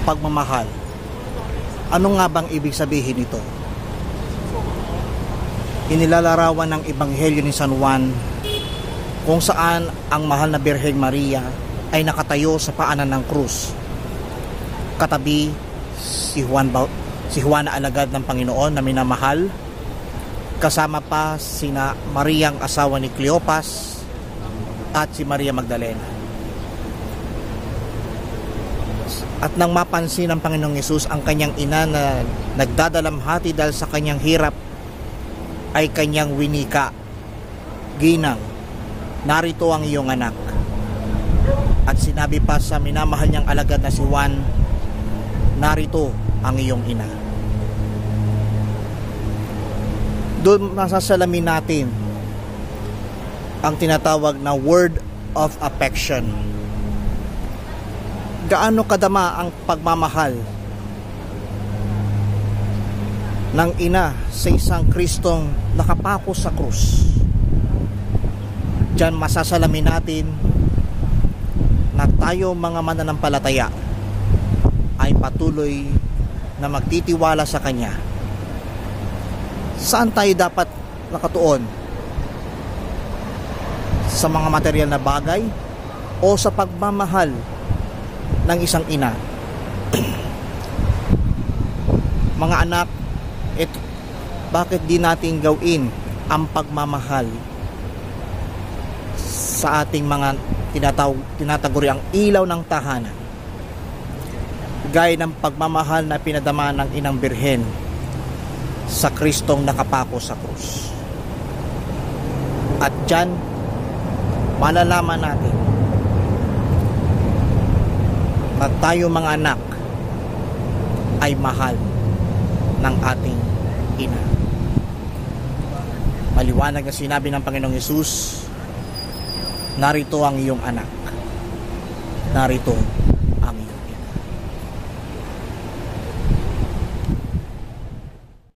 Pagmamahal. Ano nga bang ibig sabihin nito? Inilalarawan ng Ebanghelyo ni San Juan kung saan ang mahal na Birheng Maria ay nakatayo sa paanan ng krus. Katabi si Juan na alagad ng Panginoon na minamahal, kasama pa sina Mariang asawa ni Cleopas at si Maria Magdalena. At nang mapansin ng Panginoong Hesus ang kanyang ina na nagdadalamhati dahil sa kanyang hirap, ay kanyang winika, "Ginang, narito ang iyong anak." At sinabi pa sa minamahal niyang alagad na si Juan, "Narito ang iyong ina." Doon masasalamin natin ang tinatawag na word of affection. Gaano kadama ang pagmamahal ng ina sa isang Kristong nakapako sa krus. Diyan masasalamin natin na tayo mga mananampalataya ay patuloy na magtitiwala sa Kanya. Saan tayo dapat nakatuon? Sa mga material na bagay o sa pagmamahal ng isang ina? Mga anak, bakit di natin gawin ang pagmamahal sa ating mga tinataguri ang ilaw ng tahanan, gaya ng pagmamahal na pinadama ng Inang Birhen sa Kristong nakapako sa krus? At dyan malalaman natin na tayo mga anak ay mahal ng ating ina. Maliwanag na sinabi ng Panginoong Hesus, "Narito ang iyong anak, narito ang iyong